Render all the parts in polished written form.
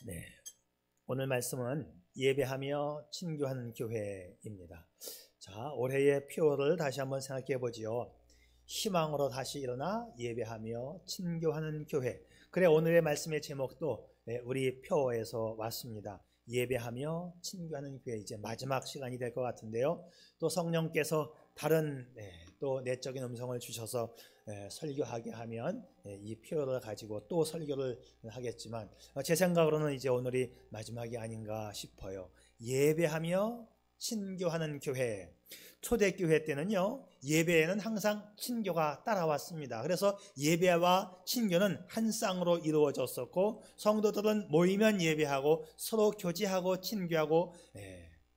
네, 오늘 말씀은 예배하며 친교하는 교회입니다. 자, 올해의 표를 다시 한번 생각해 보지요. 희망으로 다시 일어나 예배하며 친교하는 교회. 그래, 오늘의 말씀의 제목도 우리 표에서 왔습니다. 예배하며 친교하는 교회. 이제 마지막 시간이 될 것 같은데요. 또 성령께서 다른 또 내적인 음성을 주셔서 설교하게 하면 이 표를 가지고 또 설교를 하겠지만, 제 생각으로는 이제 오늘이 마지막이 아닌가 싶어요. 예배하며 친교하는 교회. 초대교회 때는요, 예배에는 항상 친교가 따라왔습니다. 그래서 예배와 친교는 한 쌍으로 이루어졌었고, 성도들은 모이면 예배하고 서로 교제하고 친교하고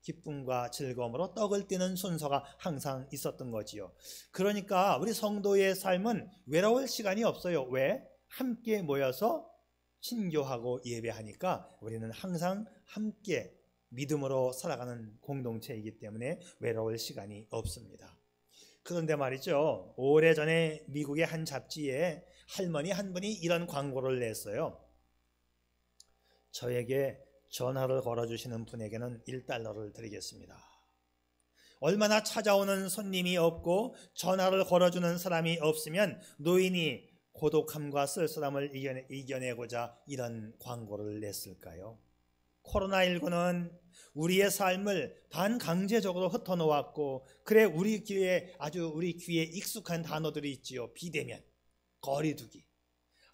기쁨과 즐거움으로 떡을 띠는 순서가 항상 있었던 거지요. 그러니까 우리 성도의 삶은 외로울 시간이 없어요. 왜? 함께 모여서 친교하고 예배하니까 우리는 항상 함께 믿음으로 살아가는 공동체이기 때문에 외로울 시간이 없습니다. 그런데 말이죠, 오래전에 미국의 한 잡지에 할머니 한 분이 이런 광고를 냈어요. 저에게 전화를 걸어주시는 분에게는 $1를 드리겠습니다. 얼마나 찾아오는 손님이 없고 전화를 걸어주는 사람이 없으면 노인이 고독함과 쓸쓸함을 이겨내고자 이런 광고를 냈을까요? 코로나19는 우리의 삶을 반강제적으로 흩어놓았고, 그래, 우리 귀에 익숙한 단어들이 있지요. 비대면, 거리두기,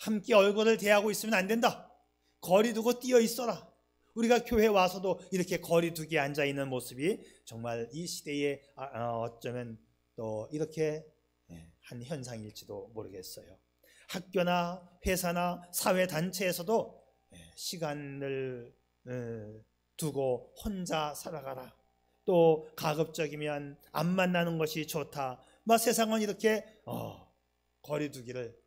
함께 얼굴을 대하고 있으면 안 된다, 거리 두고 뛰어 있어라. 우리가 교회 와서도 이렇게 거리 두기에 앉아있는 모습이 정말 이 시대에 어쩌면 또 이렇게 한 현상일지도 모르겠어요. 학교나 회사나 사회단체에서도 시간을 두고 혼자 살아가라, 또 가급적이면 안 만나는 것이 좋다, 세상은 이렇게 거리 두기를,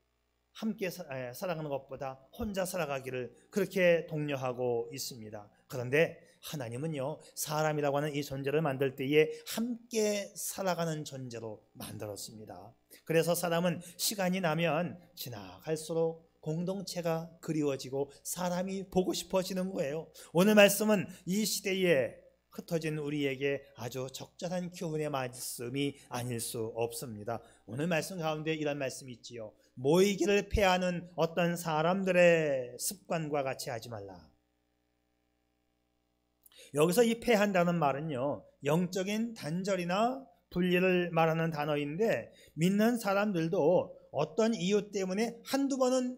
함께 살아가는 것보다 혼자 살아가기를 그렇게 독려하고 있습니다. 그런데 하나님은요, 사람이라고 하는 이 존재를 만들 때에 함께 살아가는 존재로 만들었습니다. 그래서 사람은 시간이 나면 지나갈수록 공동체가 그리워지고 사람이 보고 싶어지는 거예요. 오늘 말씀은 이 시대에 흩어진 우리에게 아주 적절한 교훈의 말씀이 아닐 수 없습니다. 오늘 말씀 가운데 이런 말씀이 있지요. 모이기를 패하는 어떤 사람들의 습관과 같이 하지 말라. 여기서 이 패한다는 말은요, 영적인 단절이나 분리를 말하는 단어인데, 믿는 사람들도 어떤 이유 때문에 한두 번은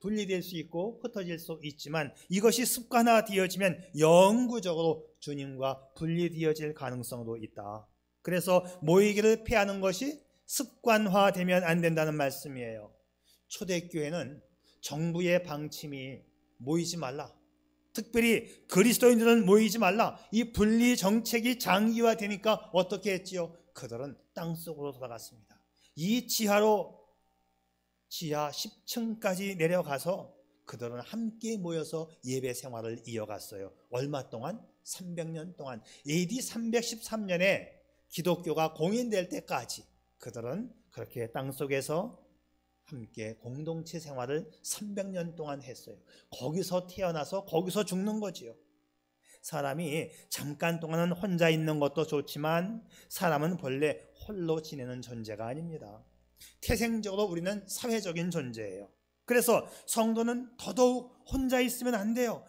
분리될 수 있고 흩어질 수 있지만, 이것이 습관화되어지면 영구적으로 주님과 분리되어질 가능성도 있다. 그래서 모이기를 피하는 것이 습관화되면 안 된다는 말씀이에요. 초대교회는 정부의 방침이 모이지 말라, 특별히 그리스도인들은 모이지 말라, 이 분리 정책이 장기화되니까 어떻게 했지요? 그들은 땅속으로 돌아갔습니다. 이 지하 10층까지 내려가서 그들은 함께 모여서 예배 생활을 이어갔어요. 얼마 동안? 300년 동안. AD 313년에 기독교가 공인될 때까지 그들은 그렇게 땅속에서 함께 공동체 생활을 300년 동안 했어요. 거기서 태어나서 거기서 죽는 거지요. 사람이 잠깐 동안은 혼자 있는 것도 좋지만 사람은 본래 홀로 지내는 존재가 아닙니다. 태생적으로 우리는 사회적인 존재예요. 그래서 성도는 더더욱 혼자 있으면 안 돼요.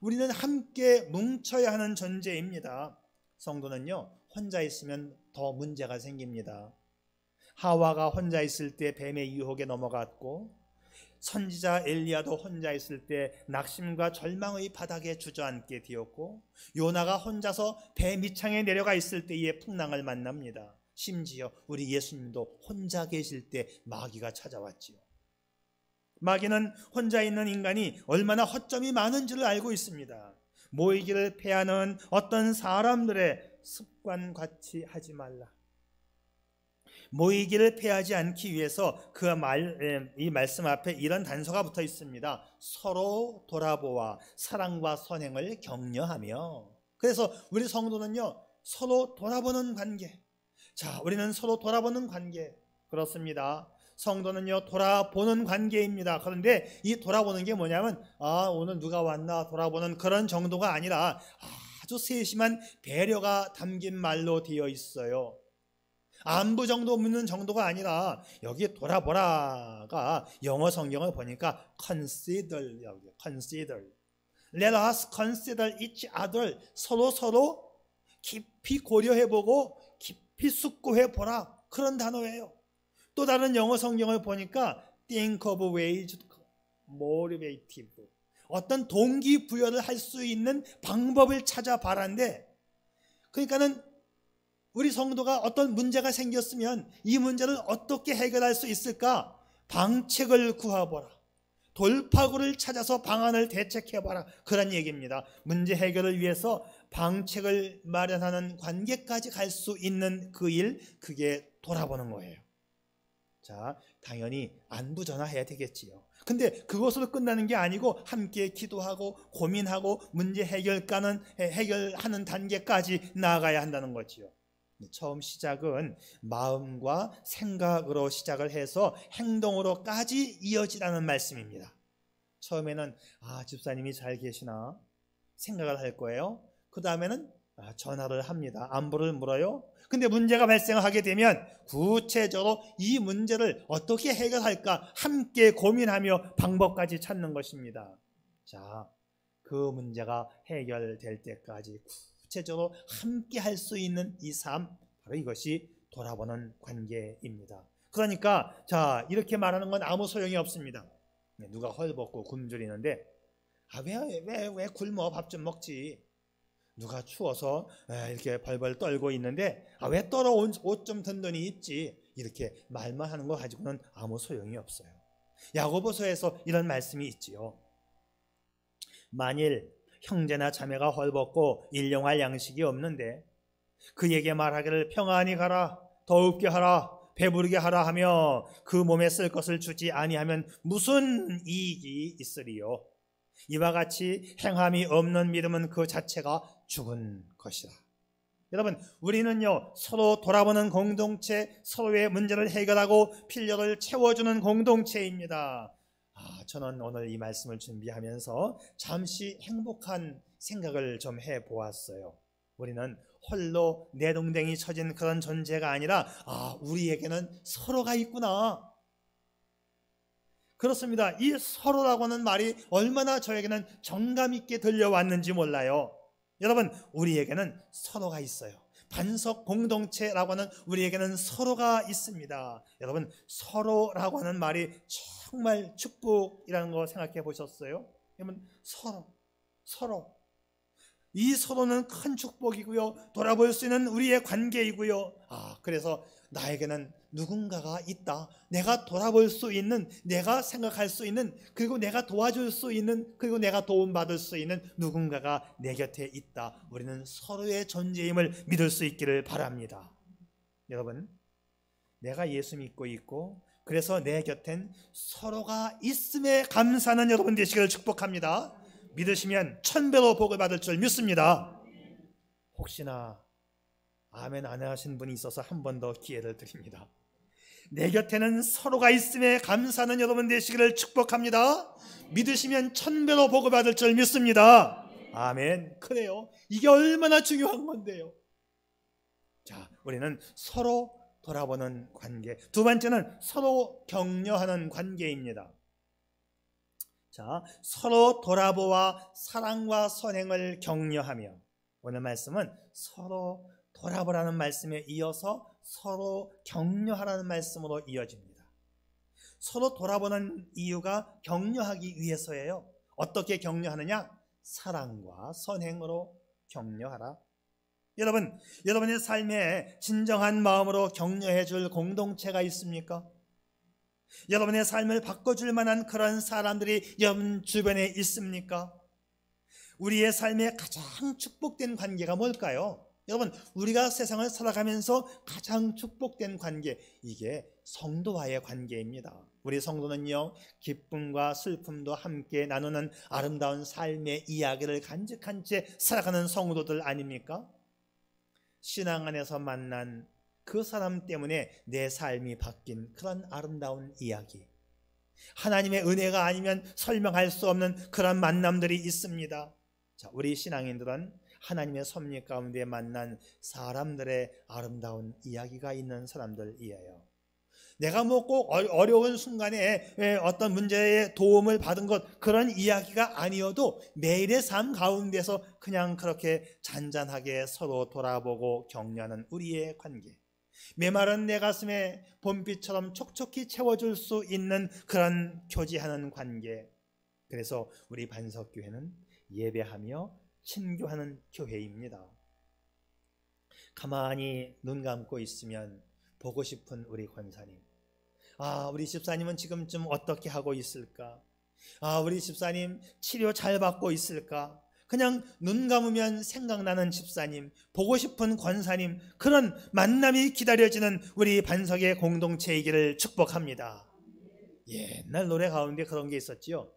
우리는 함께 뭉쳐야 하는 존재입니다. 성도는요, 혼자 있으면 더 문제가 생깁니다. 하와가 혼자 있을 때 뱀의 유혹에 넘어갔고, 선지자 엘리야도 혼자 있을 때 낙심과 절망의 바닥에 주저앉게 되었고, 요나가 혼자서 배 밑창에 내려가 있을 때에 풍랑을 만납니다. 심지어 우리 예수님도 혼자 계실 때 마귀가 찾아왔지요. 마귀는 혼자 있는 인간이 얼마나 허점이 많은지를 알고 있습니다. 모이기를 패하는 어떤 사람들의 습관같이 하지 말라. 모이기를 패하지 않기 위해서 이 말씀 앞에 이런 단서가 붙어 있습니다. 서로 돌아보아 사랑과 선행을 격려하며. 그래서 우리 성도는요, 서로 돌아보는 관계. 자, 우리는 서로 돌아보는 관계. 그렇습니다. 성도는요 돌아보는 관계입니다. 그런데 이 돌아보는 게 뭐냐면 오늘 누가 왔나 돌아보는 그런 정도가 아니라 아주 세심한 배려가 담긴 말로 되어 있어요. 안부 정도 묻는 정도가 아니라 여기 돌아보라가 영어 성경을 보니까 consider, 여기 consider. Let us consider each other. 서로 깊이 고려해보고 깊이 숙고해보라. 그런 단어예요. 또 다른 영어 성경을 보니까 think of ways motivative. 어떤 동기부여를 할 수 있는 방법을 찾아봐라인데, 그러니까는 우리 성도가 어떤 문제가 생겼으면 이 문제를 어떻게 해결할 수 있을까? 방책을 구하보라. 돌파구를 찾아서 방안을 대책해봐라. 그런 얘기입니다. 문제 해결을 위해서 방책을 마련하는 관계까지 갈 수 있는 그 일, 그게 돌아보는 거예요. 자, 당연히 안부 전화해야 되겠지요. 근데 그것으로 끝나는 게 아니고 함께 기도하고 고민하고 문제 해결하는 단계까지 나아가야 한다는 거지요. 처음 시작은 마음과 생각으로 시작을 해서 행동으로까지 이어지라는 말씀입니다. 처음에는 집사님이 잘 계시나 생각을 할 거예요. 그 다음에는 전화를 합니다. 안부를 물어요. 근데 문제가 발생하게 되면 구체적으로 이 문제를 어떻게 해결할까 함께 고민하며 방법까지 찾는 것입니다. 자, 그 문제가 해결될 때까지 구체적으로 함께 할 수 있는 이 삶, 바로 이것이 돌아보는 관계입니다. 그러니까 자, 이렇게 말하는 건 아무 소용이 없습니다. 누가 헐벗고 굶주리는데 왜 굶어? 밥 좀 먹지. 누가 추워서 이렇게 벌벌 떨고 있는데 왜 떨어 옷 좀 든든히 입지. 이렇게 말만 하는 거 가지고는 아무 소용이 없어요. 야고보서에서 이런 말씀이 있지요. 만일 형제나 자매가 헐벗고 일용할 양식이 없는데 그에게 말하기를 평안히 가라, 더웁게 하라, 배부르게 하라 하며 그 몸에 쓸 것을 주지 아니하면 무슨 이익이 있으리요. 이와 같이 행함이 없는 믿음은 그 자체가 죽은 것이라. 여러분, 우리는요 서로 돌아보는 공동체, 서로의 문제를 해결하고 필요를 채워주는 공동체입니다. 저는 오늘 이 말씀을 준비하면서 잠시 행복한 생각을 좀 해보았어요. 우리는 홀로 내동댕이 쳐진 그런 존재가 아니라 우리에게는 서로가 있구나. 그렇습니다. 이 서로라고 하는 말이 얼마나 저에게는 정감 있게 들려왔는지 몰라요. 여러분, 우리에게는 서로가 있어요. 반석 공동체라고 하는 우리에게는 서로가 있습니다. 여러분, 서로라고 하는 말이 정말 축복이라는 거 생각해 보셨어요? 여러분, 서로. 이 서로는 큰 축복이고요. 돌아볼 수 있는 우리의 관계이고요. 그래서 나에게는 누군가가 있다. 내가 돌아볼 수 있는, 내가 생각할 수 있는, 그리고 내가 도와줄 수 있는, 그리고 내가 도움받을 수 있는 누군가가 내 곁에 있다. 우리는 서로의 존재임을 믿을 수 있기를 바랍니다. 여러분, 내가 예수 믿고 있고 그래서 내 곁엔 서로가 있음에 감사하는 여러분 되시기를 축복합니다. 믿으시면 1000배로 복을 받을 줄 믿습니다. 혹시나 아멘 안 하신 분이 있어서 한 번 더 기회를 드립니다. 내 곁에는 서로가 있음에 감사하는 여러분 되시기를 축복합니다. 믿으시면 1000배로 복을 받을 줄 믿습니다. 아멘. 그래요. 이게 얼마나 중요한 건데요. 자, 우리는 서로 돌아보는 관계. 두 번째는 서로 격려하는 관계입니다. 자, 서로 돌아보아 사랑과 선행을 격려하며, 오늘 말씀은 서로 돌아보라는 말씀에 이어서 서로 격려하라는 말씀으로 이어집니다. 서로 돌아보는 이유가 격려하기 위해서예요. 어떻게 격려하느냐? 사랑과 선행으로 격려하라. 여러분, 여러분의 삶에 진정한 마음으로 격려해 줄 공동체가 있습니까? 여러분의 삶을 바꿔줄 만한 그런 사람들이 여러분 주변에 있습니까? 우리의 삶에 가장 축복된 관계가 뭘까요? 여러분, 우리가 세상을 살아가면서 가장 축복된 관계, 이게 성도와의 관계입니다. 우리 성도는요, 기쁨과 슬픔도 함께 나누는 아름다운 삶의 이야기를 간직한 채 살아가는 성도들 아닙니까? 신앙 안에서 만난 그 사람 때문에 내 삶이 바뀐 그런 아름다운 이야기, 하나님의 은혜가 아니면 설명할 수 없는 그런 만남들이 있습니다. 자, 우리 신앙인들은 하나님의 섭리 가운데 만난 사람들의 아름다운 이야기가 있는 사람들이에요. 내가 뭐 꼭 어려운 순간에 어떤 문제에 도움을 받은 것, 그런 이야기가 아니어도 매일의 삶 가운데서 그냥 그렇게 잔잔하게 서로 돌아보고 격려하는 우리의 관계, 메마른 내 가슴에 봄비처럼 촉촉히 채워줄 수 있는 그런 교제하는 관계. 그래서 우리 반석교회는 예배하며 친교하는 교회입니다. 가만히 눈 감고 있으면 보고 싶은 우리 권사님, 우리 집사님은 지금쯤 어떻게 하고 있을까? 우리 집사님 치료 잘 받고 있을까? 그냥 눈 감으면 생각나는 집사님, 보고 싶은 권사님, 그런 만남이 기다려지는 우리 반석의 공동체이기를 축복합니다. 옛날 노래 가운데 그런 게 있었지요.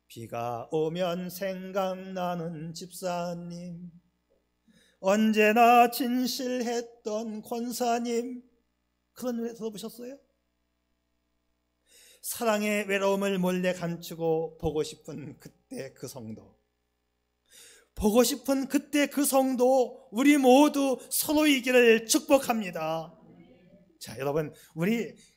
비가 오면 생각나는 집사님, 언제나 진실했던 권사님. 그런 노래 들어보셨어요? 사랑의 외로움을 몰래 감추고 보고 싶은 그때 그 성도, 보고 싶은 그때 그 성도, 우리 모두 서로이기를 축복합니다. 자, 여러분,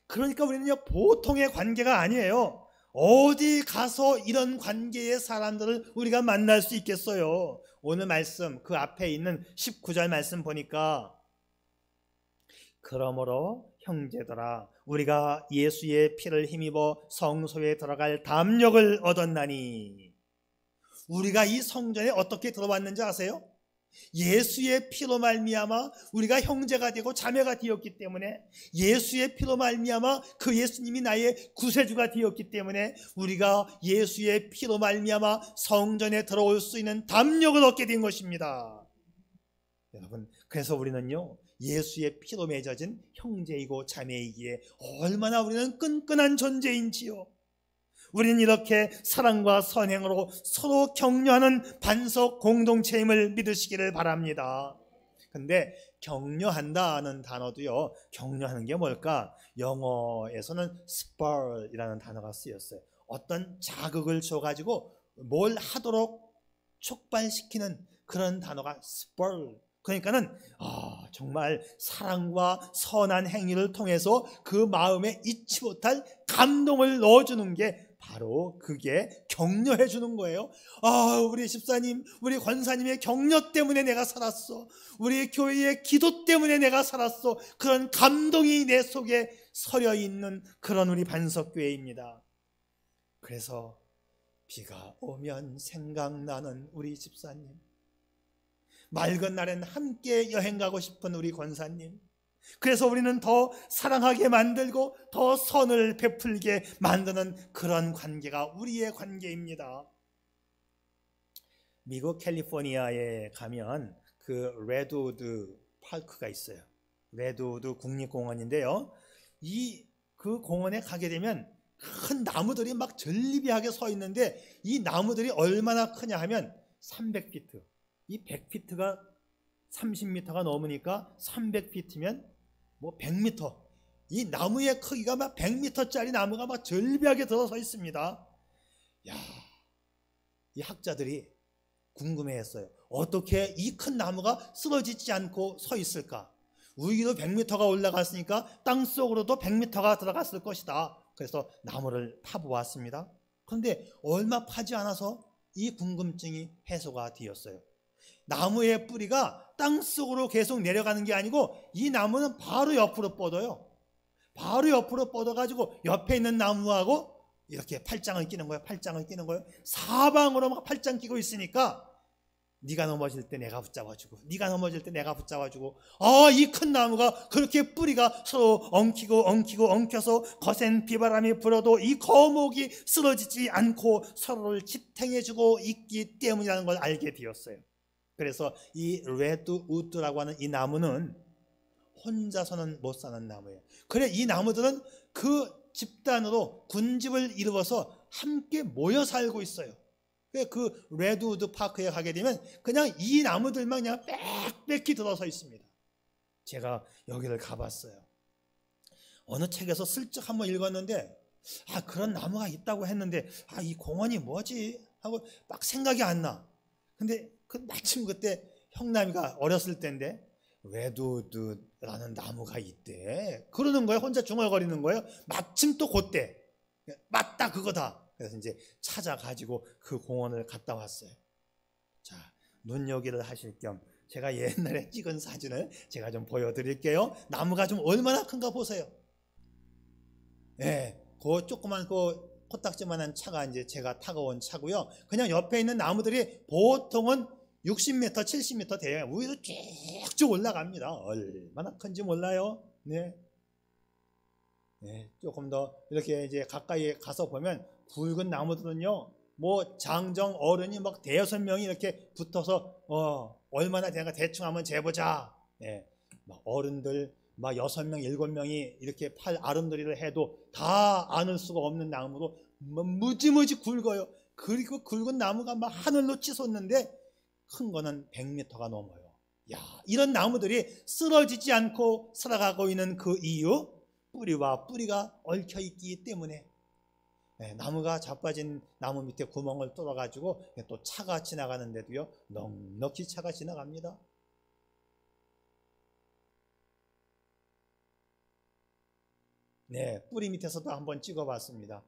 그러니까 우리는요, 보통의 관계가 아니에요. 어디 가서 이런 관계의 사람들을 우리가 만날 수 있겠어요? 오늘 말씀, 그 앞에 있는 19절 말씀 보니까, 그러므로 형제들아, 우리가 예수의 피를 힘입어 성소에 들어갈 담력을 얻었나니. 우리가 이 성전에 어떻게 들어왔는지 아세요? 예수의 피로 말미암아 우리가 형제가 되고 자매가 되었기 때문에, 예수의 피로 말미암아 그 예수님이 나의 구세주가 되었기 때문에 우리가 예수의 피로 말미암아 성전에 들어올 수 있는 담력을 얻게 된 것입니다. 여러분, 그래서 우리는요, 예수의 피로 맺어진 형제이고 자매이기에 얼마나 우리는 끈끈한 존재인지요. 우리는 이렇게 사랑과 선행으로 서로 격려하는 반석 공동체임을 믿으시기를 바랍니다. 근데 격려한다는 단어도요, 격려하는 게 뭘까? 영어에서는 spur이라는 단어가 쓰였어요. 어떤 자극을 줘가지고 뭘 하도록 촉발시키는 그런 단어가 spur. 그러니까는 정말 사랑과 선한 행위를 통해서 그 마음에 잊지 못할 감동을 넣어주는 게 바로 그게 격려해 주는 거예요. 우리 집사님, 우리 권사님의 격려 때문에 내가 살았어. 우리 교회의 기도 때문에 내가 살았어. 그런 감동이 내 속에 서려 있는 그런 우리 반석교회입니다. 그래서 비가 오면 생각나는 우리 집사님, 맑은 날엔 함께 여행 가고 싶은 우리 권사님, 그래서 우리는 더 사랑하게 만들고 더 선을 베풀게 만드는 그런 관계가 우리의 관계입니다. 미국 캘리포니아에 가면 그 레드우드 파크가 있어요. 레드우드 국립공원인데요, 그 공원에 가게 되면 큰 나무들이 막 전리비하게 서 있는데, 이 나무들이 얼마나 크냐 하면 300피트, 이 100피트가 30m가 넘으니까 300피트면 뭐 100m, 이 나무의 크기가 막 100m짜리 나무가 막 절비하게 들어서 있습니다. 이 학자들이 궁금해했어요. 어떻게 이 큰 나무가 쓰러지지 않고 서 있을까? 우리도 100m가 올라갔으니까 땅속으로도 100m가 들어갔을 것이다. 그래서 나무를 파보았습니다. 그런데 얼마 파지 않아서 이 궁금증이 해소가 되었어요. 나무의 뿌리가 땅속으로 계속 내려가는 게 아니고, 이 나무는 바로 옆으로 뻗어요. 바로 옆으로 뻗어가지고 옆에 있는 나무하고 이렇게 팔짱을 끼는 거예요. 팔짱을 끼는 거예요. 사방으로 막 팔짱 끼고 있으니까 네가 넘어질 때 내가 붙잡아주고, 네가 넘어질 때 내가 붙잡아주고, 이 큰 나무가 그렇게 뿌리가 서로 엉켜서 거센 비바람이 불어도 이 거목이 쓰러지지 않고 서로를 지탱해주고 있기 때문이라는 걸 알게 되었어요. 그래서 이 레드우드라고 하는 이 나무는 혼자서는 못 사는 나무예요. 그래, 이 나무들은 그 집단으로 군집을 이루어서 함께 모여 살고 있어요. 그 레드우드 파크에 가게 되면 그냥 이 나무들만 그냥 빽빽히 들어서 있습니다. 제가 여기를 가봤어요. 어느 책에서 슬쩍 한번 읽었는데 그런 나무가 있다고 했는데 이 공원이 뭐지? 하고 막 생각이 안 나. 근데 마침 그때 형남이가 어렸을 때인데 레드우드라는 나무가 있대. 그러는 거예요. 혼자 중얼거리는 거예요. 마침 또 그때 맞다 그거다. 그래서 이제 찾아가지고 그 공원을 갔다 왔어요. 자, 눈요기를 하실 겸 제가 옛날에 찍은 사진을 제가 좀 보여드릴게요. 나무가 좀 얼마나 큰가 보세요. 예, 그 조그만 그 코딱지만한 차가 이제 제가 타고 온 차고요. 그냥 옆에 있는 나무들이 보통은 60m, 70m 돼요. 위로 쭉쭉 올라갑니다. 얼마나 큰지 몰라요. 네. 네, 조금 더 이렇게 이제 가까이 가서 보면 굵은 나무들은요, 뭐 장정 어른이 막 대여섯 명이 이렇게 붙어서 얼마나 되는가 대충 한번 재보자. 네, 막 어른들 막 6명, 7명이 이렇게 팔 아름드리를 해도 다 안을 수가 없는 나무로 무지무지 굵어요. 그리고 굵은 나무가 막 하늘로 치솟는데 큰 거는 100m가 넘어요. 야, 이런 나무들이 쓰러지지 않고 살아가고 있는 그 이유, 뿌리와 뿌리가 얽혀 있기 때문에. 나무가 자빠진 나무 밑에 구멍을 뚫어가지고 또 차가 지나가는데도요, 넉넉히 차가 지나갑니다. 네, 뿌리 밑에서도 한번 찍어봤습니다.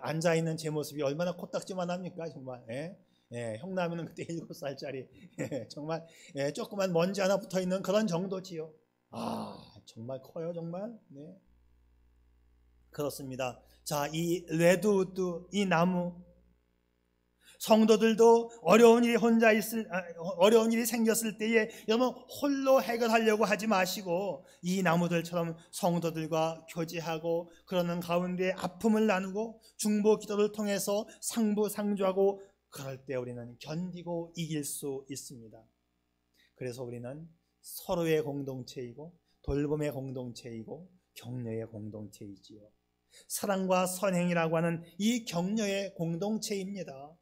앉아있는 제 모습이 얼마나 코딱지만 합니까, 정말. 형남이는 그때 7살짜리. 정말, 조그만 먼지 하나 붙어 있는 그런 정도지요. 정말 커요, 정말. 네. 그렇습니다. 자, 이 레드우드, 이 나무. 성도들도 어려운 일이 생겼을 때에 여러분 홀로 해결하려고 하지 마시고 이 나무들처럼 성도들과 교제하고 그러는 가운데 아픔을 나누고 중보 기도를 통해서 상부상조하고 그럴 때 우리는 견디고 이길 수 있습니다. 그래서 우리는 서로의 공동체이고 돌봄의 공동체이고 격려의 공동체이지요. 사랑과 선행이라고 하는 이 격려의 공동체입니다.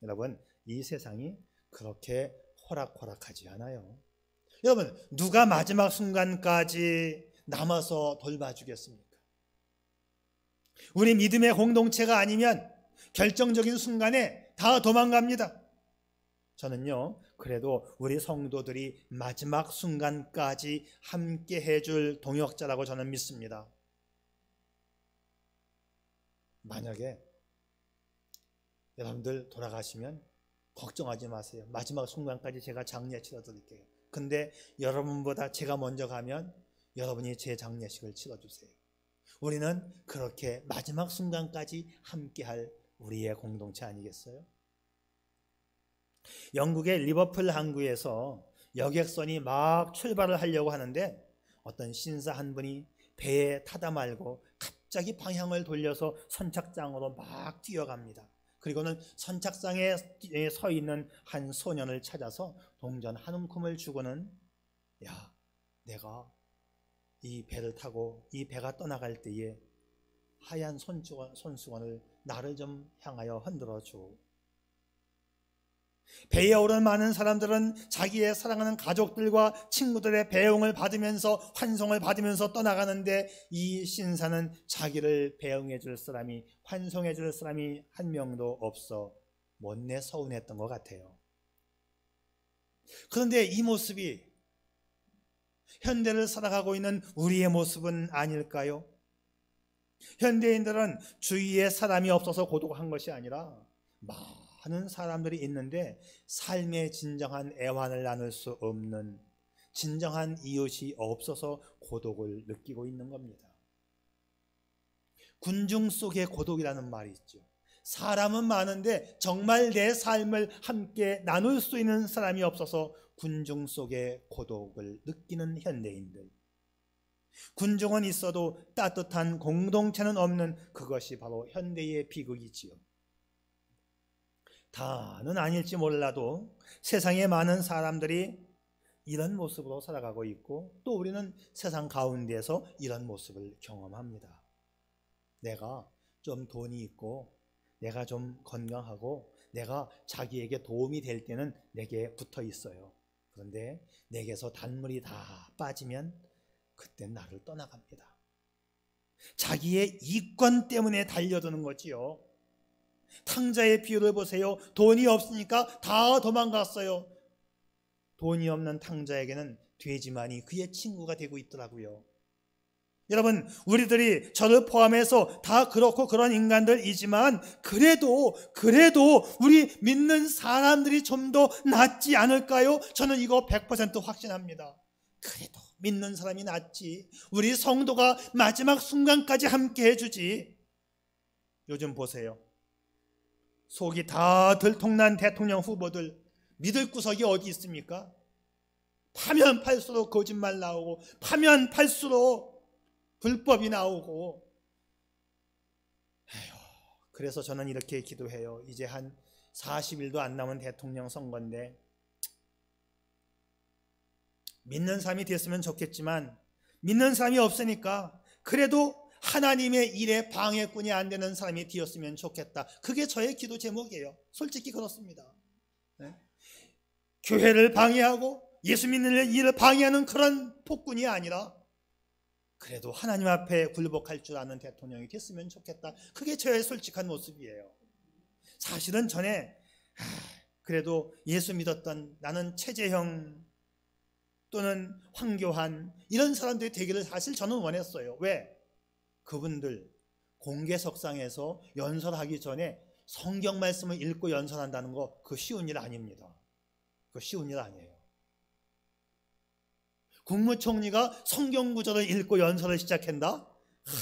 여러분, 이 세상이 그렇게 호락호락하지 않아요. 여러분, 누가 마지막 순간까지 남아서 돌봐주겠습니까? 우리 믿음의 공동체가 아니면 결정적인 순간에 다 도망갑니다. 저는요, 그래도 우리 성도들이 마지막 순간까지 함께 해줄 동역자라고 저는 믿습니다. 만약에 여러분들 돌아가시면 걱정하지 마세요. 마지막 순간까지 제가 장례 치러드릴게요. 근데 여러분보다 제가 먼저 가면 여러분이 제 장례식을 치러주세요. 우리는 그렇게 마지막 순간까지 함께할 우리의 공동체 아니겠어요? 영국의 리버풀 항구에서 여객선이 막 출발을 하려고 하는데 어떤 신사 한 분이 배에 타다 말고 갑자기 방향을 돌려서 선착장으로 막 뛰어갑니다. 그리고는 선착장에 서 있는 한 소년을 찾아서 동전 한 움큼을 주고는 야, 내가 이 배를 타고 이 배가 떠나갈 때에 하얀 손수건을 나를 좀 향하여 흔들어 줘. 배에 오른 많은 사람들은 자기의 사랑하는 가족들과 친구들의 배웅을 받으면서 환송을 받으면서 떠나가는데 이 신사는 자기를 배웅해 줄 사람이 환송해 줄 사람이 한 명도 없어 못내 서운했던 것 같아요. 그런데 이 모습이 현대를 살아가고 있는 우리의 모습은 아닐까요? 현대인들은 주위에 사람이 없어서 고독한 것이 아니라 많은 사람들이 있는데 삶의 진정한 애환을 나눌 수 없는 진정한 이웃이 없어서 고독을 느끼고 있는 겁니다. 군중 속의 고독이라는 말이 있죠. 사람은 많은데 정말 내 삶을 함께 나눌 수 있는 사람이 없어서 군중 속의 고독을 느끼는 현대인들. 군중은 있어도 따뜻한 공동체는 없는 그것이 바로 현대의 비극이지요. 다는 아닐지 몰라도 세상에 많은 사람들이 이런 모습으로 살아가고 있고 또 우리는 세상 가운데에서 이런 모습을 경험합니다. 내가 좀 돈이 있고 내가 좀 건강하고 내가 자기에게 도움이 될 때는 내게 붙어 있어요. 그런데 내게서 단물이 다 빠지면 그때 나를 떠나갑니다. 자기의 이권 때문에 달려드는 거지요. 탕자의 비유를 보세요. 돈이 없으니까 다 도망갔어요. 돈이 없는 탕자에게는 돼지만이 그의 친구가 되고 있더라고요. 여러분, 우리들이 저를 포함해서 다 그렇고 그런 인간들이지만 그래도 우리 믿는 사람들이 좀 더 낫지 않을까요? 저는 이거 100% 확신합니다. 그래도 믿는 사람이 낫지. 우리 성도가 마지막 순간까지 함께 해주지. 요즘 보세요. 속이 다 들통난 대통령 후보들, 믿을 구석이 어디 있습니까? 파면 팔수록 거짓말 나오고, 파면 팔수록 불법이 나오고. 그래서 저는 이렇게 기도해요. 이제 한 40일도 안 남은 대통령 선거인데 믿는 사람이 됐으면 좋겠지만 믿는 사람이 없으니까 그래도 하나님의 일에 방해꾼이 안 되는 사람이 되었으면 좋겠다. 그게 저의 기도 제목이에요. 솔직히 그렇습니다. 네? 교회를 방해하고 예수 믿는 일을 방해하는 그런 폭군이 아니라 그래도 하나님 앞에 굴복할 줄 아는 대통령이 됐으면 좋겠다. 그게 저의 솔직한 모습이에요. 사실은 전에 그래도 예수 믿었던 나는 최재형 또는 황교안 이런 사람들이 되기를 사실 저는 원했어요. 왜? 그분들 공개석상에서 연설하기 전에 성경 말씀을 읽고 연설한다는 거 그거 쉬운 일 아닙니다. 그거 쉬운 일 아니에요. 국무총리가 성경 구절을 읽고 연설을 시작한다?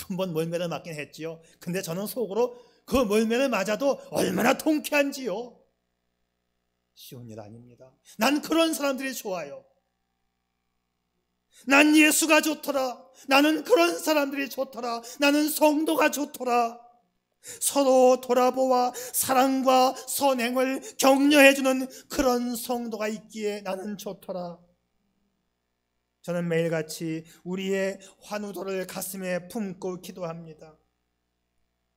한번 멀매를 맞긴 했지요. 근데 저는 속으로 그 멀매를 맞아도 얼마나 통쾌한지요. 쉬운 일 아닙니다. 난 그런 사람들이 좋아요. 난 예수가 좋더라. 나는 그런 사람들이 좋더라. 나는 성도가 좋더라. 서로 돌아보아 사랑과 선행을 격려해주는 그런 성도가 있기에 나는 좋더라. 저는 매일같이 우리의 환우도를 가슴에 품고 기도합니다.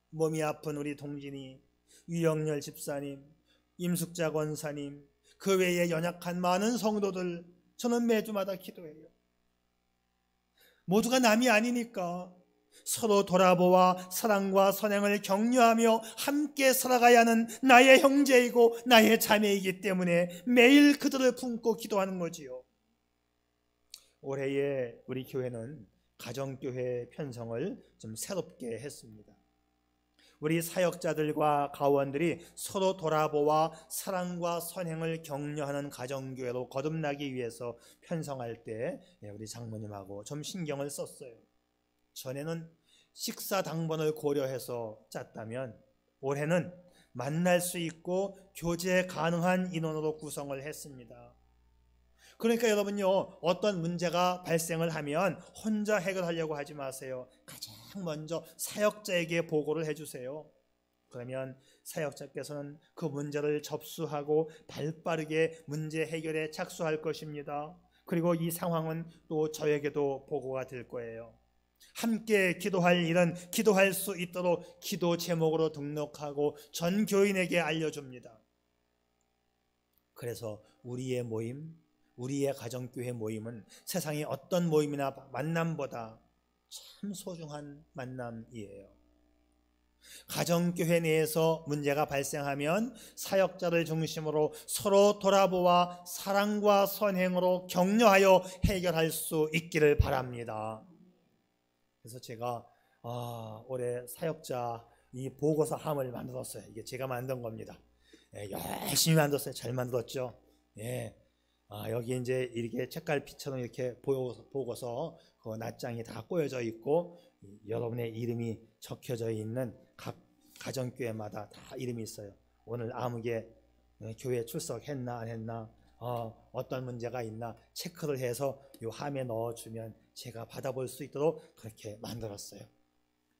몸이 아픈 우리 동진이, 유영렬 집사님, 임숙자 권사님, 그 외에 연약한 많은 성도들 저는 매주마다 기도해요. 모두가 남이 아니니까 서로 돌아보아 사랑과 선행을 격려하며 함께 살아가야 하는 나의 형제이고 나의 자매이기 때문에 매일 그들을 품고 기도하는 거지요. 올해에 우리 교회는 가정교회 편성을 좀 새롭게 했습니다. 우리 사역자들과 가원들이 서로 돌아보아 사랑과 선행을 격려하는 가정교회로 거듭나기 위해서 편성할 때 우리 장모님하고 좀 신경을 썼어요. 전에는 식사 당번을 고려해서 짰다면 올해는 만날 수 있고 교제 가능한 인원으로 구성을 했습니다. 그러니까 여러분요, 어떤 문제가 발생을 하면 혼자 해결하려고 하지 마세요. 가장 먼저 사역자에게 보고를 해주세요. 그러면 사역자께서는 그 문제를 접수하고 발빠르게 문제 해결에 착수할 것입니다. 그리고 이 상황은 또 저에게도 보고가 될 거예요. 함께 기도할 일은 기도할 수 있도록 기도 제목으로 등록하고 전 교인에게 알려줍니다. 그래서 우리의 모임, 우리의 가정교회 모임은 세상의 어떤 모임이나 만남보다 참 소중한 만남이에요. 가정교회 내에서 문제가 발생하면 사역자를 중심으로 서로 돌아보아 사랑과 선행으로 격려하여 해결할 수 있기를 바랍니다. 그래서 제가 올해 사역자 이 보고서 함을 만들었어요. 이게 제가 만든 겁니다. 열심히 만들었어요. 잘 만들었죠. 여기 이제 이렇게 책갈피처럼 이렇게 보고서 그 낱장이 다 꼬여져 있고 여러분의 이름이 적혀져 있는 각 가정교회마다 다 이름이 있어요. 오늘 아무개 교회 출석했나 안 했나, 어떤 문제가 있나 체크를 해서 이 함에 넣어주면 제가 받아볼 수 있도록 그렇게 만들었어요.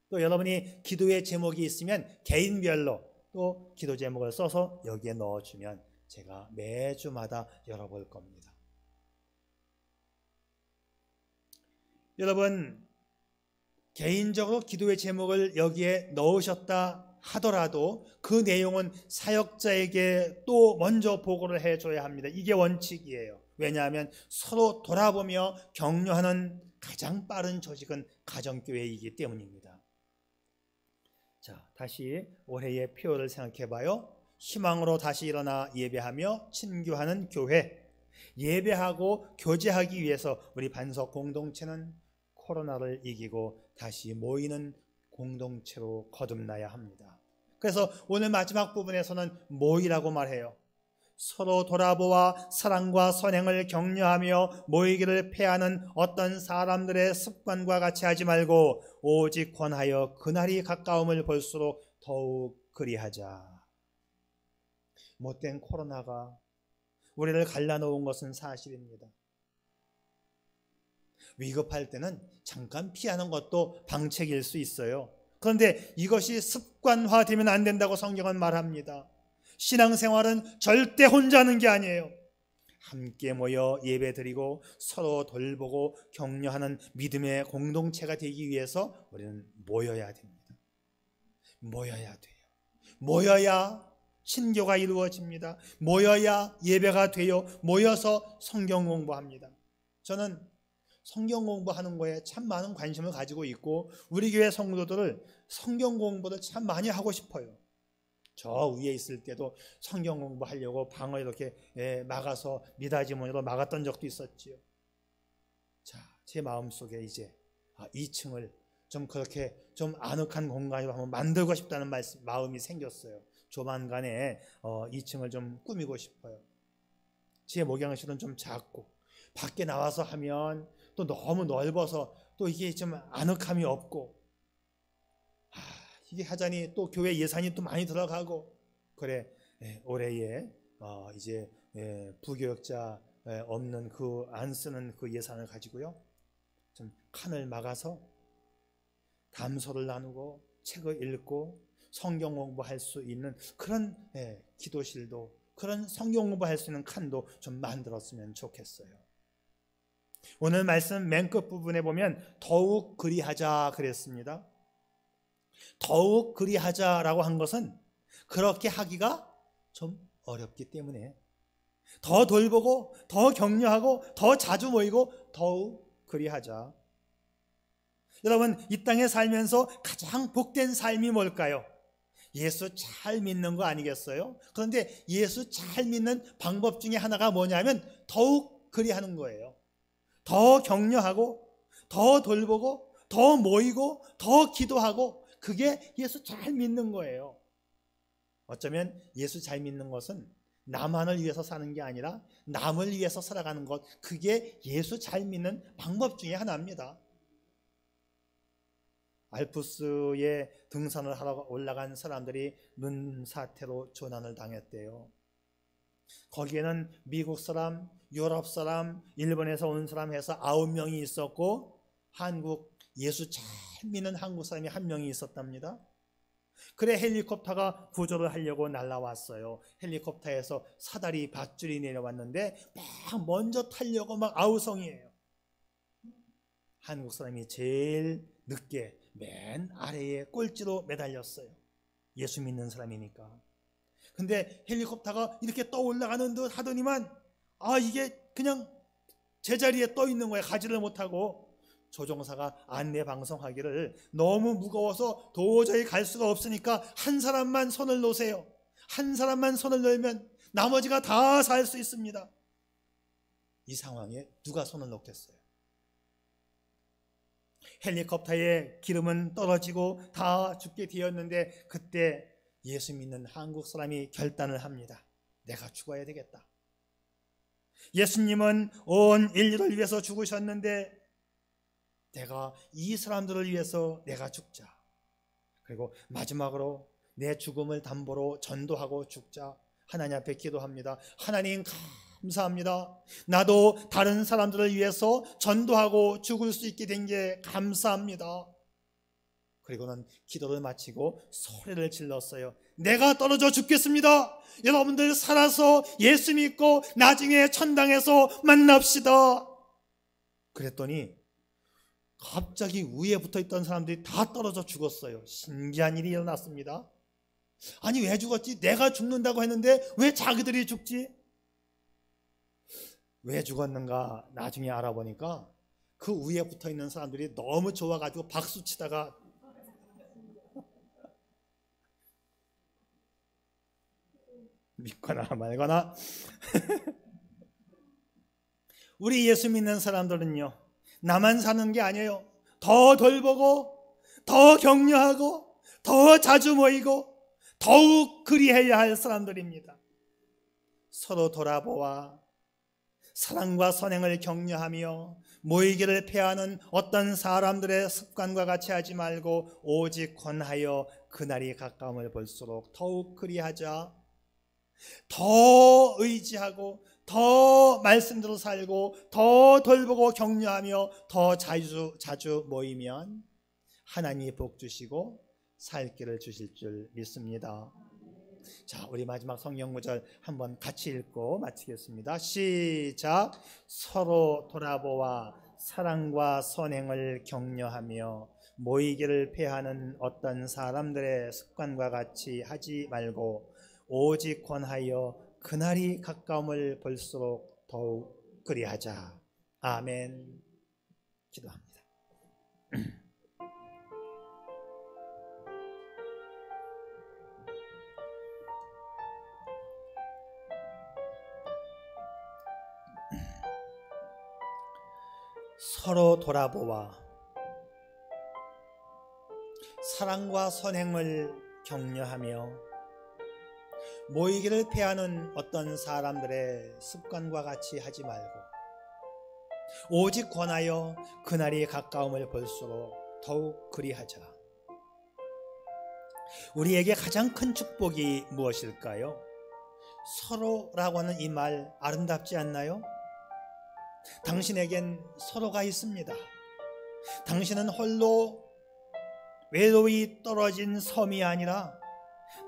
또 여러분이 기도의 제목이 있으면 개인별로 또 기도 제목을 써서 여기에 넣어주면 제가 매주마다 열어볼 겁니다. 여러분, 개인적으로 기도의 제목을 여기에 넣으셨다 하더라도 그 내용은 사역자에게 또 먼저 보고를 해줘야 합니다. 이게 원칙이에요. 왜냐하면 서로 돌아보며 격려하는 가장 빠른 조직은 가정교회이기 때문입니다. 자, 다시 올해의 표를 생각해 봐요. 희망으로 다시 일어나 예배하며 친교하는 교회. 예배하고 교제하기 위해서 우리 반석 공동체는 코로나를 이기고 다시 모이는 공동체로 거듭나야 합니다. 그래서 오늘 마지막 부분에서는 모이라고 말해요. 서로 돌아보아 사랑과 선행을 격려하며 모이기를 패하는 어떤 사람들의 습관과 같이 하지 말고 오직 권하여 그날이 가까움을 볼수록 더욱 그리하자. 못된 코로나가 우리를 갈라놓은 것은 사실입니다. 위급할 때는 잠깐 피하는 것도 방책일 수 있어요. 그런데 이것이 습관화되면 안 된다고 성경은 말합니다. 신앙생활은 절대 혼자 하는 게 아니에요. 함께 모여 예배드리고 서로 돌보고 격려하는 믿음의 공동체가 되기 위해서 우리는 모여야 됩니다. 모여야 돼요. 모여야 친교가 이루어집니다. 모여야 예배가 돼요. 모여서 성경 공부합니다. 저는 성경 공부하는 거에 참 많은 관심을 가지고 있고 우리 교회 성도들을 성경 공부를 참 많이 하고 싶어요. 저 위에 있을 때도 성경 공부하려고 방을 이렇게 막아서 미닫이문으로 막았던 적도 있었지요. 자, 제 마음속에 이제 2층을 좀 그렇게 좀 아늑한 공간으로 한번 만들고 싶다는 마음이 생겼어요. 조만간에 2층을 좀 꾸미고 싶어요. 제 목양실은 좀 작고 밖에 나와서 하면 또 너무 넓어서 또 이게 좀 아늑함이 없고 이게 하자니 또 교회 예산이 또 많이 들어가고 그래 올해에 이제 부교역자 없는 그 안 쓰는 그 예산을 가지고요 좀 칸을 막아서 담소를 나누고 책을 읽고 성경 공부할 수 있는 그런 기도실도 그런 성경 공부할 수 있는 칸도 좀 만들었으면 좋겠어요. 오늘 말씀 맨 끝 부분에 보면 더욱 그리하자 그랬습니다. 더욱 그리하자라고 한 것은 그렇게 하기가 좀 어렵기 때문에 더 돌보고 더 격려하고 더 자주 모이고 더욱 그리하자. 여러분, 이 땅에 살면서 가장 복된 삶이 뭘까요? 예수 잘 믿는 거 아니겠어요? 그런데 예수 잘 믿는 방법 중에 하나가 뭐냐면 더욱 그리하는 거예요. 더 격려하고 더 돌보고 더 모이고 더 기도하고 그게 예수 잘 믿는 거예요. 어쩌면 예수 잘 믿는 것은 나만을 위해서 사는 게 아니라 남을 위해서 살아가는 것, 그게 예수 잘 믿는 방법 중에 하나입니다. 알프스에 등산을 하러 올라간 사람들이 눈사태로 조난을 당했대요. 거기에는 미국 사람, 유럽 사람, 일본에서 온 사람 해서 9명이 있었고 한국 예수 잘 믿는 한국 사람이 1명이 있었답니다. 그래 헬리콥터가 구조를 하려고 날라왔어요. 헬리콥터에서 사다리 밧줄이 내려왔는데 막 먼저 타려고 막 아우성이에요. 한국 사람이 제일 늦게 맨 아래에 꼴찌로 매달렸어요. 예수 믿는 사람이니까. 근데 헬리콥터가 이렇게 떠 올라가는 듯 하더니만 이게 그냥 제자리에 떠 있는 거예요. 가지를 못하고. 조종사가 안내 방송하기를 너무 무거워서 도저히 갈 수가 없으니까 한 사람만 손을 놓으세요. 한 사람만 손을 놓으면 나머지가 다 살 수 있습니다. 이 상황에 누가 손을 놓겠어요? 헬리콥터의 기름은 떨어지고 다 죽게 되었는데 그때 예수 믿는 한국 사람이 결단을 합니다. 내가 죽어야 되겠다. 예수님은 온 인류를 위해서 죽으셨는데 내가 이 사람들을 위해서 내가 죽자. 그리고 마지막으로 내 죽음을 담보로 전도하고 죽자. 하나님 앞에 기도합니다. 하나님 감사합니다. 나도 다른 사람들을 위해서 전도하고 죽을 수 있게 된 게 감사합니다. 그리고는 기도를 마치고 소리를 질렀어요. 내가 떨어져 죽겠습니다. 여러분들 살아서 예수 믿고 나중에 천당에서 만납시다. 그랬더니 갑자기 위에 붙어있던 사람들이 다 떨어져 죽었어요. 신기한 일이 일어났습니다. 아니 왜 죽었지? 내가 죽는다고 했는데 왜 자기들이 죽지? 왜 죽었는가 나중에 알아보니까 그 위에 붙어 있는 사람들이 너무 좋아가지고 박수 치다가 믿거나 말거나 우리 예수 믿는 사람들은요, 나만 사는 게 아니에요. 더 돌보고 더 격려하고 더 자주 모이고 더욱 그리해야 할 사람들입니다. 서로 돌아보아 사랑과 선행을 격려하며 모이기를 패하는 어떤 사람들의 습관과 같이 하지 말고 오직 권하여 그날이 가까움을 볼수록 더욱 그리하자. 더 의지하고 더 말씀대로 살고 더 돌보고 격려하며 더 자주 모이면 하나님이 복 주시고 살 길을 주실 줄 믿습니다. 자, 우리 마지막 성경 구절 한번 같이 읽고 마치겠습니다. 시작. 서로 돌아보아 사랑과 선행을 격려하며 모이기를 패하는 어떤 사람들의 습관과 같이 하지 말고 오직 권하여 그날이 가까움을 볼수록 더욱 그리하자. 아멘. 기도합니다. 서로 돌아보아 사랑과 선행을 격려하며 모이기를 패하는 어떤 사람들의 습관과 같이 하지 말고 오직 권하여 그날이 가까움을 볼수록 더욱 그리하자. 우리에게 가장 큰 축복이 무엇일까요? 서로라고 하는 이 말 아름답지 않나요? 당신에겐 서로가 있습니다. 당신은 홀로 외로이 떨어진 섬이 아니라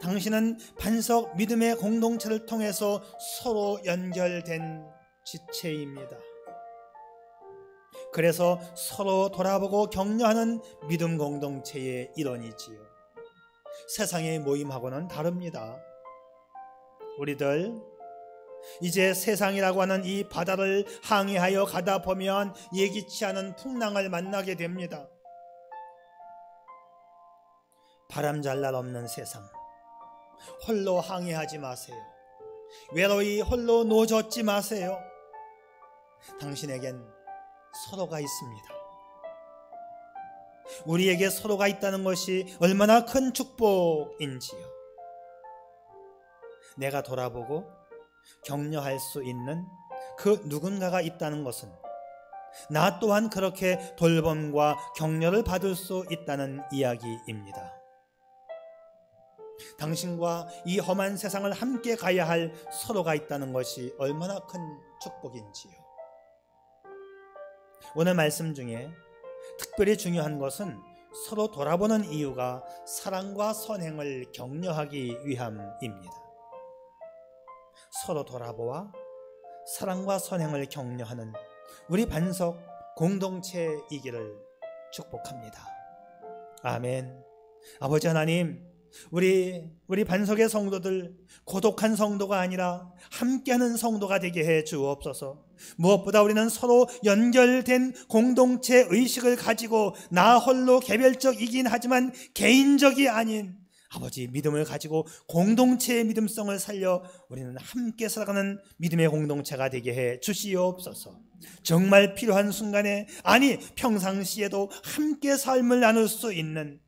당신은 반석 믿음의 공동체를 통해서 서로 연결된 지체입니다. 그래서 서로 돌아보고 격려하는 믿음 공동체의 일원이지요. 세상의 모임하고는 다릅니다. 우리들 이제 세상이라고 하는 이 바다를 항해하여 가다 보면 예기치 않은 풍랑을 만나게 됩니다. 바람 잘 날 없는 세상, 홀로 항해하지 마세요. 외로이 홀로 노젓지 마세요. 당신에겐 서로가 있습니다. 우리에게 서로가 있다는 것이 얼마나 큰 축복인지요. 내가 돌아보고 격려할 수 있는 그 누군가가 있다는 것은 나 또한 그렇게 돌봄과 격려를 받을 수 있다는 이야기입니다. 당신과 이 험한 세상을 함께 가야 할 서로가 있다는 것이 얼마나 큰 축복인지요. 오늘 말씀 중에 특별히 중요한 것은 서로 돌아보는 이유가 사랑과 선행을 격려하기 위함입니다. 서로 돌아보아 사랑과 선행을 격려하는 우리 반석 공동체이기를 축복합니다. 아멘. 아버지 하나님, 우리 반석의 성도들 고독한 성도가 아니라 함께하는 성도가 되게 해 주옵소서. 무엇보다 우리는 서로 연결된 공동체 의식을 가지고 나 홀로 개별적이긴 하지만 개인적이 아닌 아버지 믿음을 가지고 공동체의 믿음성을 살려 우리는 함께 살아가는 믿음의 공동체가 되게 해 주시옵소서. 정말 필요한 순간에, 아니 평상시에도 함께 삶을 나눌 수 있는,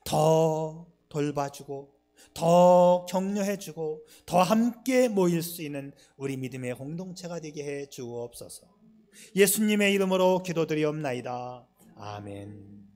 더 돌봐주고 더 격려해주고 더 함께 모일 수 있는 우리 믿음의 공동체가 되게 해 주옵소서. 예수님의 이름으로 기도드리옵나이다. 아멘.